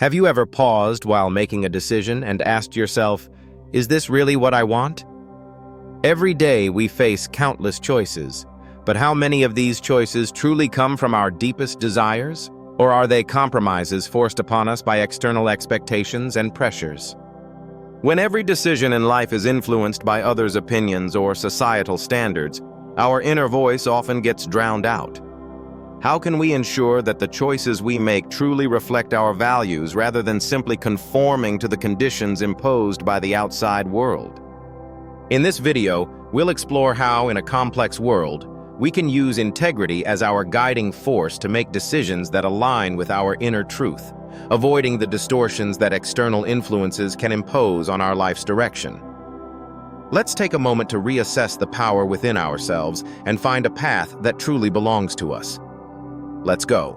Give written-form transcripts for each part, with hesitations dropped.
Have you ever paused while making a decision and asked yourself, is this really what I want? Every day we face countless choices, but how many of these choices truly come from our deepest desires? Or are they compromises forced upon us by external expectations and pressures? When every decision in life is influenced by others' opinions or societal standards, our inner voice often gets drowned out. How can we ensure that the choices we make truly reflect our values rather than simply conforming to the conditions imposed by the outside world? In this video, we'll explore how, in a complex world, we can use integrity as our guiding force to make decisions that align with our inner truth, avoiding the distortions that external influences can impose on our life's direction. Let's take a moment to reassess the power within ourselves and find a path that truly belongs to us. Let's go.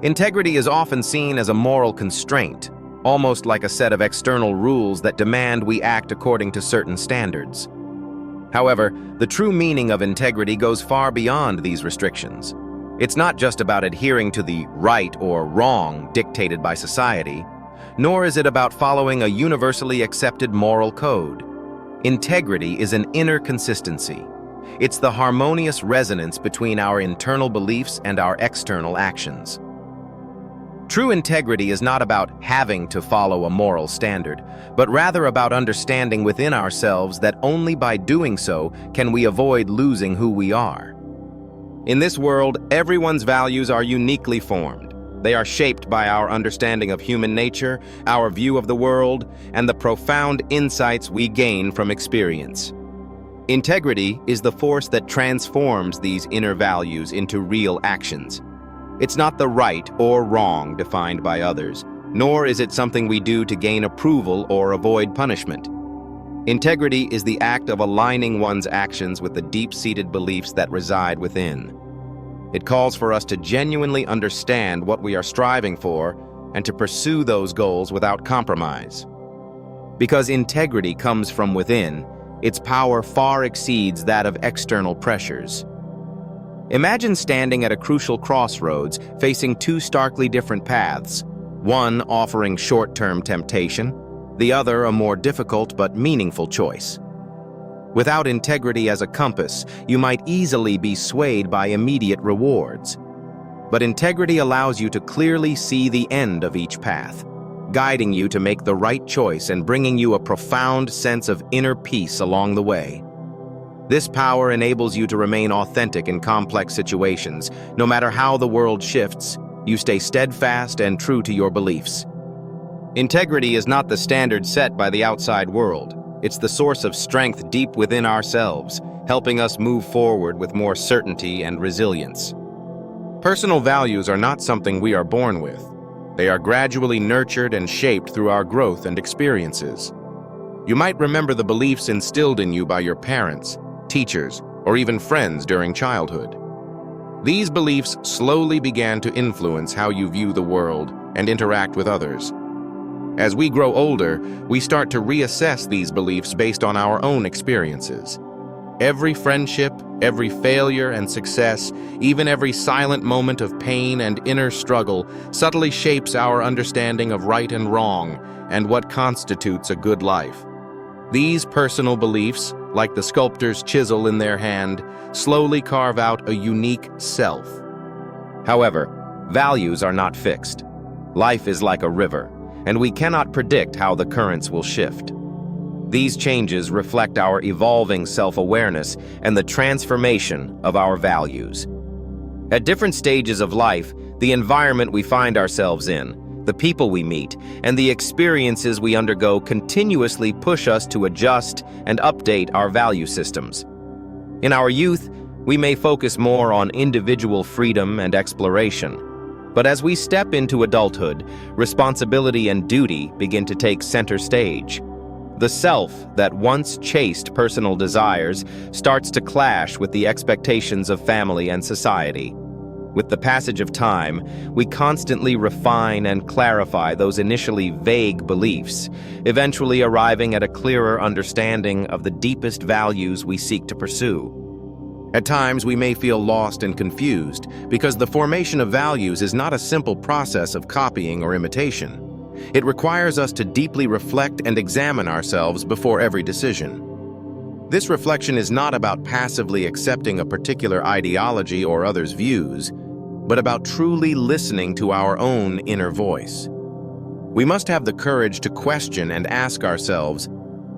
Integrity is often seen as a moral constraint, almost like a set of external rules that demand we act according to certain standards. However, the true meaning of integrity goes far beyond these restrictions. It's not just about adhering to the right or wrong dictated by society, nor is it about following a universally accepted moral code. Integrity is an inner consistency. It's the harmonious resonance between our internal beliefs and our external actions. True integrity is not about having to follow a moral standard, but rather about understanding within ourselves that only by doing so can we avoid losing who we are. In this world, everyone's values are uniquely formed. They are shaped by our understanding of human nature, our view of the world, and the profound insights we gain from experience. Integrity is the force that transforms these inner values into real actions. It's not the right or wrong defined by others, nor is it something we do to gain approval or avoid punishment. Integrity is the act of aligning one's actions with the deep-seated beliefs that reside within. It calls for us to genuinely understand what we are striving for and to pursue those goals without compromise. Because integrity comes from within, its power far exceeds that of external pressures. Imagine standing at a crucial crossroads facing two starkly different paths, one offering short-term temptation, the other a more difficult but meaningful choice. Without integrity as a compass, you might easily be swayed by immediate rewards. But integrity allows you to clearly see the end of each path, guiding you to make the right choice and bringing you a profound sense of inner peace along the way. This power enables you to remain authentic in complex situations. No matter how the world shifts, you stay steadfast and true to your beliefs. Integrity is not the standard set by the outside world. It's the source of strength deep within ourselves, helping us move forward with more certainty and resilience. Personal values are not something we are born with. They are gradually nurtured and shaped through our growth and experiences. You might remember the beliefs instilled in you by your parents, teachers, or even friends during childhood. These beliefs slowly began to influence how you view the world and interact with others. As we grow older, we start to reassess these beliefs based on our own experiences. Every friendship, every failure and success, even every silent moment of pain and inner struggle subtly shapes our understanding of right and wrong and what constitutes a good life. These personal beliefs, like the sculptor's chisel in their hand, slowly carve out a unique self. However, values are not fixed. Life is like a river, and we cannot predict how the currents will shift. These changes reflect our evolving self-awareness and the transformation of our values. At different stages of life, the environment we find ourselves in, the people we meet, and the experiences we undergo continuously push us to adjust and update our value systems. In our youth, we may focus more on individual freedom and exploration. But as we step into adulthood, responsibility and duty begin to take center stage. The self that once chased personal desires starts to clash with the expectations of family and society. With the passage of time, we constantly refine and clarify those initially vague beliefs, eventually arriving at a clearer understanding of the deepest values we seek to pursue. At times, we may feel lost and confused because the formation of values is not a simple process of copying or imitation. It requires us to deeply reflect and examine ourselves before every decision. This reflection is not about passively accepting a particular ideology or others' views, but about truly listening to our own inner voice. We must have the courage to question and ask ourselves,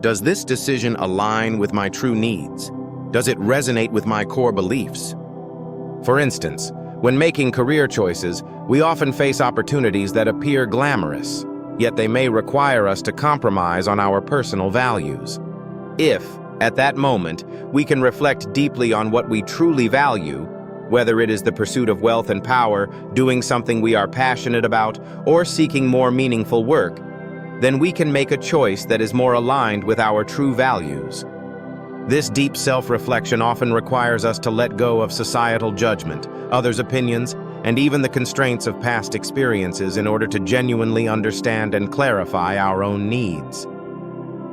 does this decision align with my true needs? Does it resonate with my core beliefs? For instance, when making career choices, we often face opportunities that appear glamorous, yet they may require us to compromise on our personal values. If, at that moment, we can reflect deeply on what we truly value, whether it is the pursuit of wealth and power, doing something we are passionate about, or seeking more meaningful work, then we can make a choice that is more aligned with our true values. This deep self-reflection often requires us to let go of societal judgment, others' opinions, and even the constraints of past experiences in order to genuinely understand and clarify our own needs.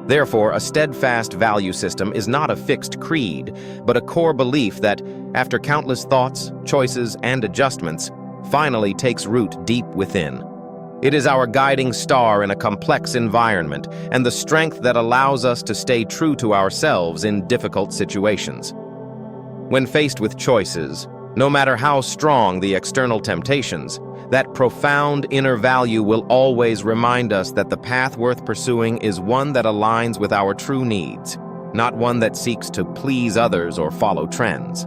Therefore, a steadfast value system is not a fixed creed, but a core belief that, after countless thoughts, choices, and adjustments, finally takes root deep within. It is our guiding star in a complex environment and the strength that allows us to stay true to ourselves in difficult situations. When faced with choices, no matter how strong the external temptations, that profound inner value will always remind us that the path worth pursuing is one that aligns with our true needs, not one that seeks to please others or follow trends.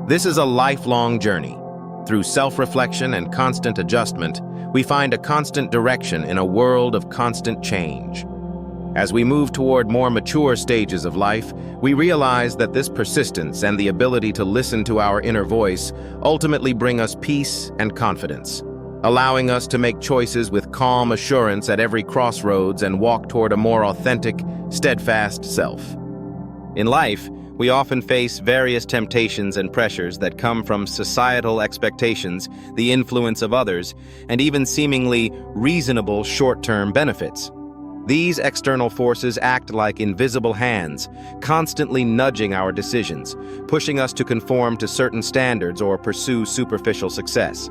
This is a lifelong journey. Through self-reflection and constant adjustment, we find a constant direction in a world of constant change. As we move toward more mature stages of life, we realize that this persistence and the ability to listen to our inner voice ultimately bring us peace and confidence, allowing us to make choices with calm assurance at every crossroads and walk toward a more authentic, steadfast self. In life, we often face various temptations and pressures that come from societal expectations, the influence of others, and even seemingly reasonable short-term benefits. These external forces act like invisible hands, constantly nudging our decisions, pushing us to conform to certain standards or pursue superficial success.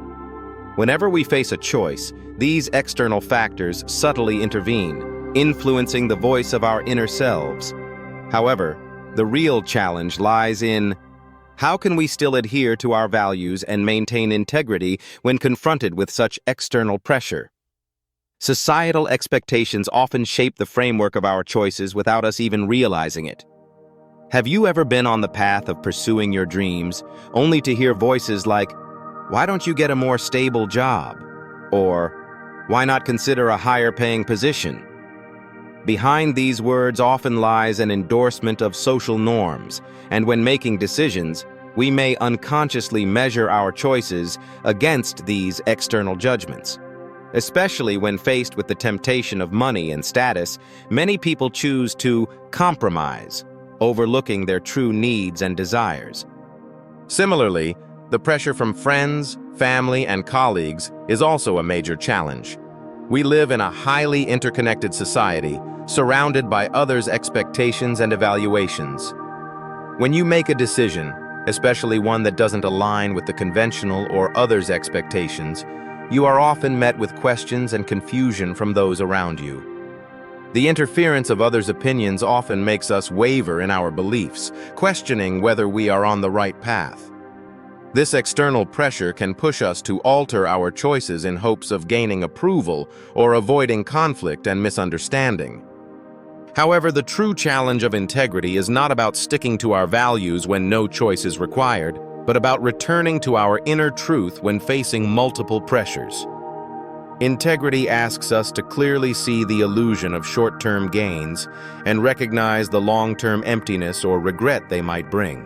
Whenever we face a choice, these external factors subtly intervene, influencing the voice of our inner selves. However, the real challenge lies in how can we still adhere to our values and maintain integrity when confronted with such external pressure? Societal expectations often shape the framework of our choices without us even realizing it. Have you ever been on the path of pursuing your dreams, only to hear voices like, "Why don't you get a more stable job?" Or, "Why not consider a higher-paying position?" Behind these words often lies an endorsement of social norms, and when making decisions, we may unconsciously measure our choices against these external judgments. Especially when faced with the temptation of money and status, many people choose to compromise, overlooking their true needs and desires. Similarly, the pressure from friends, family, and colleagues is also a major challenge. We live in a highly interconnected society, surrounded by others' expectations and evaluations. When you make a decision, especially one that doesn't align with the conventional or others' expectations, you are often met with questions and confusion from those around you. The interference of others' opinions often makes us waver in our beliefs, questioning whether we are on the right path. This external pressure can push us to alter our choices in hopes of gaining approval or avoiding conflict and misunderstanding. However, the true challenge of integrity is not about sticking to our values when no choice is required, but about returning to our inner truth when facing multiple pressures. Integrity asks us to clearly see the illusion of short-term gains and recognize the long-term emptiness or regret they might bring.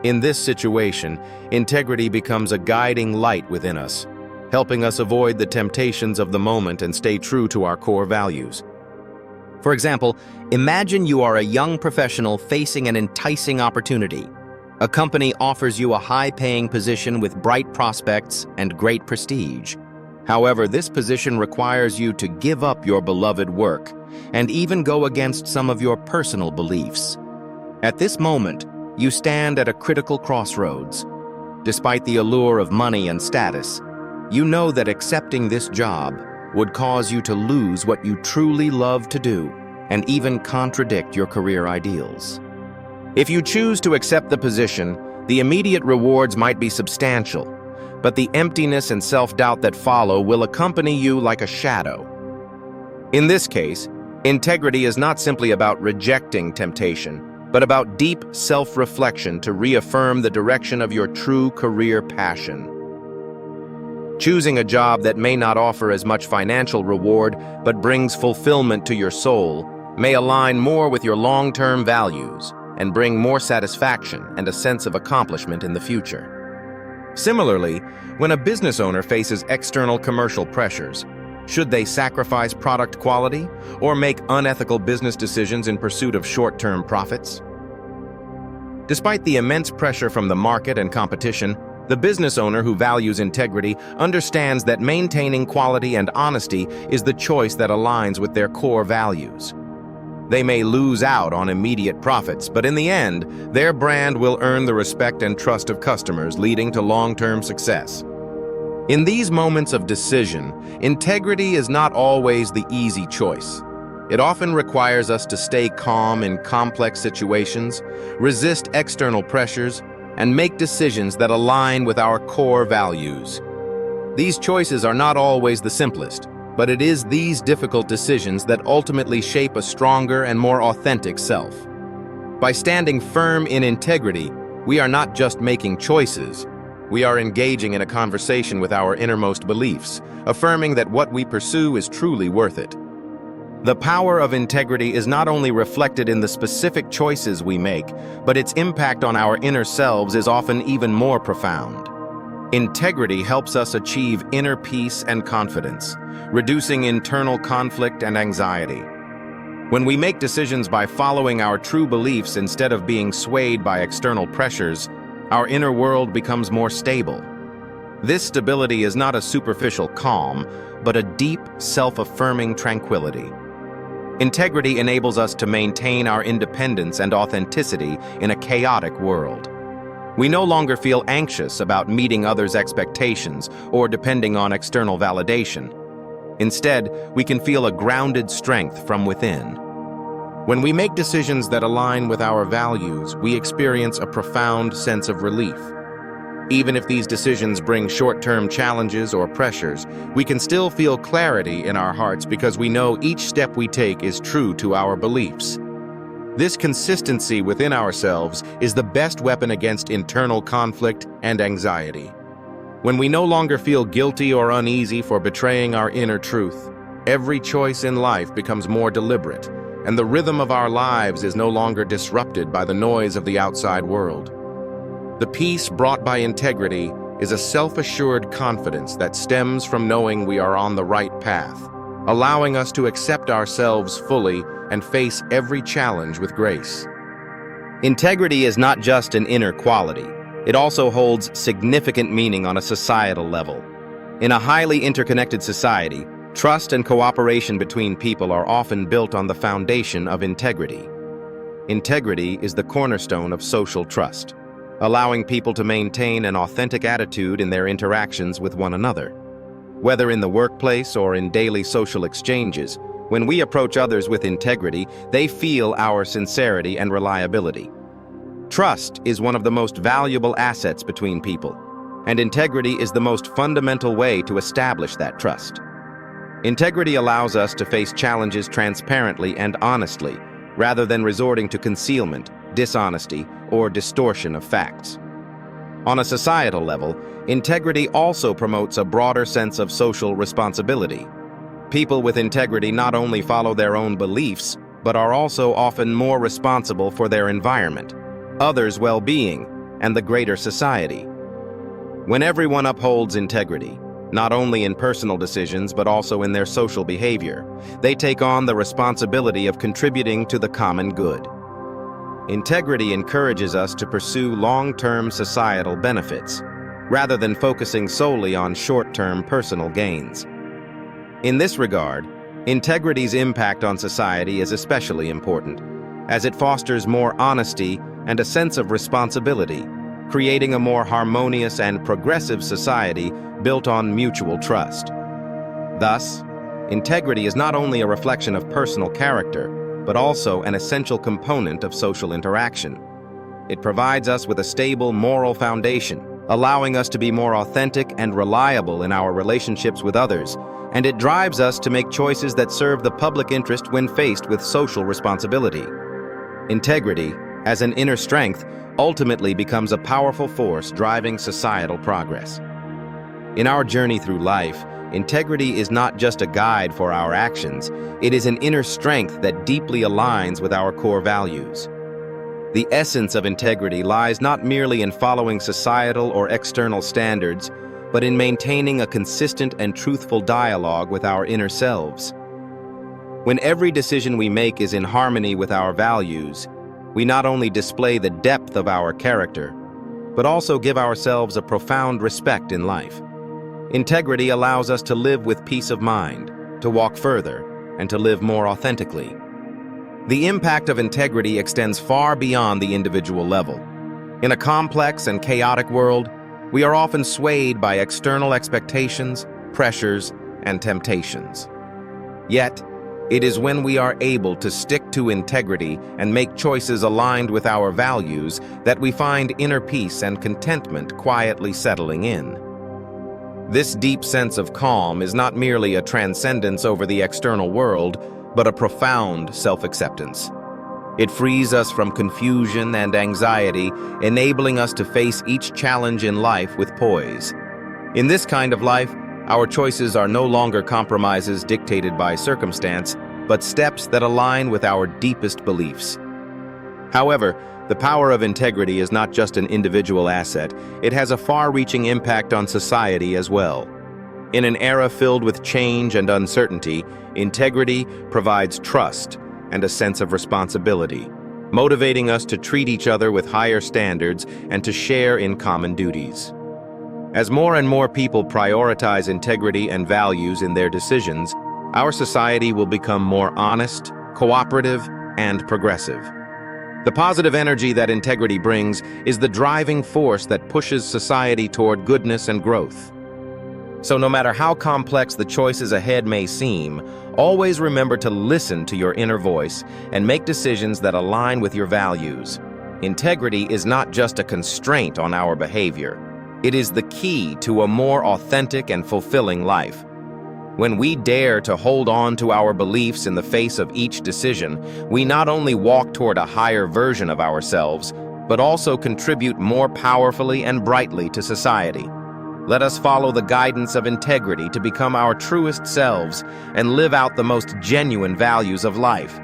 In this situation, integrity becomes a guiding light within us, helping us avoid the temptations of the moment and stay true to our core values. For example, imagine you are a young professional facing an enticing opportunity. A company offers you a high-paying position with bright prospects and great prestige. However, this position requires you to give up your beloved work and even go against some of your personal beliefs. At this moment, you stand at a critical crossroads. Despite the allure of money and status, you know that accepting this job would cause you to lose what you truly love to do and even contradict your career ideals. If you choose to accept the position, the immediate rewards might be substantial, but the emptiness and self-doubt that follow will accompany you like a shadow. In this case, integrity is not simply about rejecting temptation, but about deep self-reflection to reaffirm the direction of your true career passion. Choosing a job that may not offer as much financial reward but brings fulfillment to your soul may align more with your long-term values and bring more satisfaction and a sense of accomplishment in the future. Similarly, when a business owner faces external commercial pressures, should they sacrifice product quality or make unethical business decisions in pursuit of short-term profits? Despite the immense pressure from the market and competition, the business owner who values integrity understands that maintaining quality and honesty is the choice that aligns with their core values. They may lose out on immediate profits, but in the end, their brand will earn the respect and trust of customers, leading to long-term success. In these moments of decision, integrity is not always the easy choice. It often requires us to stay calm in complex situations, resist external pressures, and make decisions that align with our core values. These choices are not always the simplest, but it is these difficult decisions that ultimately shape a stronger and more authentic self. By standing firm in integrity, we are not just making choices. We are engaging in a conversation with our innermost beliefs, affirming that what we pursue is truly worth it. The power of integrity is not only reflected in the specific choices we make, but its impact on our inner selves is often even more profound. Integrity helps us achieve inner peace and confidence, reducing internal conflict and anxiety. When we make decisions by following our true beliefs instead of being swayed by external pressures, our inner world becomes more stable. This stability is not a superficial calm, but a deep, self-affirming tranquility. Integrity enables us to maintain our independence and authenticity in a chaotic world. We no longer feel anxious about meeting others' expectations or depending on external validation. Instead, we can feel a grounded strength from within. When we make decisions that align with our values, we experience a profound sense of relief. Even if these decisions bring short-term challenges or pressures, we can still feel clarity in our hearts because we know each step we take is true to our beliefs. This consistency within ourselves is the best weapon against internal conflict and anxiety. When we no longer feel guilty or uneasy for betraying our inner truth, every choice in life becomes more deliberate, and the rhythm of our lives is no longer disrupted by the noise of the outside world. The peace brought by integrity is a self-assured confidence that stems from knowing we are on the right path, allowing us to accept ourselves fully and face every challenge with grace. Integrity is not just an inner quality. It also holds significant meaning on a societal level. In a highly interconnected society, trust and cooperation between people are often built on the foundation of integrity. Integrity is the cornerstone of social trust, allowing people to maintain an authentic attitude in their interactions with one another. Whether in the workplace or in daily social exchanges, when we approach others with integrity, they feel our sincerity and reliability. Trust is one of the most valuable assets between people, and integrity is the most fundamental way to establish that trust. Integrity allows us to face challenges transparently and honestly, rather than resorting to concealment, dishonesty, or distortion of facts. On a societal level, integrity also promotes a broader sense of social responsibility. People with integrity not only follow their own beliefs, but are also often more responsible for their environment, others' well-being, and the greater society. When everyone upholds integrity, not only in personal decisions but also in their social behavior, they take on the responsibility of contributing to the common good. Integrity encourages us to pursue long-term societal benefits, rather than focusing solely on short-term personal gains. In this regard, integrity's impact on society is especially important, as it fosters more honesty, and a sense of responsibility, creating a more harmonious and progressive society built on mutual trust. Thus, integrity is not only a reflection of personal character, but also an essential component of social interaction. It provides us with a stable moral foundation, allowing us to be more authentic and reliable in our relationships with others, and it drives us to make choices that serve the public interest when faced with social responsibility. Integrity, as an inner strength, ultimately becomes a powerful force driving societal progress. In our journey through life, integrity is not just a guide for our actions, it is an inner strength that deeply aligns with our core values. The essence of integrity lies not merely in following societal or external standards, but in maintaining a consistent and truthful dialogue with our inner selves. When every decision we make is in harmony with our values, we not only display the depth of our character, but also give ourselves a profound respect in life. Integrity allows us to live with peace of mind, to walk further, and to live more authentically. The impact of integrity extends far beyond the individual level. In a complex and chaotic world, we are often swayed by external expectations, pressures, and temptations. Yet, it is when we are able to stick to integrity and make choices aligned with our values that we find inner peace and contentment quietly settling in. This deep sense of calm is not merely a transcendence over the external world, but a profound self-acceptance. It frees us from confusion and anxiety, enabling us to face each challenge in life with poise. In this kind of life, our choices are no longer compromises dictated by circumstance, but steps that align with our deepest beliefs. However, the power of integrity is not just an individual asset, it has a far-reaching impact on society as well. In an era filled with change and uncertainty, integrity provides trust and a sense of responsibility, motivating us to treat each other with higher standards and to share in common duties. As more and more people prioritize integrity and values in their decisions, our society will become more honest, cooperative, and progressive. The positive energy that integrity brings is the driving force that pushes society toward goodness and growth. So no matter how complex the choices ahead may seem, always remember to listen to your inner voice and make decisions that align with your values. Integrity is not just a constraint on our behavior. It is the key to a more authentic and fulfilling life. When we dare to hold on to our beliefs in the face of each decision, we not only walk toward a higher version of ourselves, but also contribute more powerfully and brightly to society. Let us follow the guidance of integrity to become our truest selves and live out the most genuine values of life.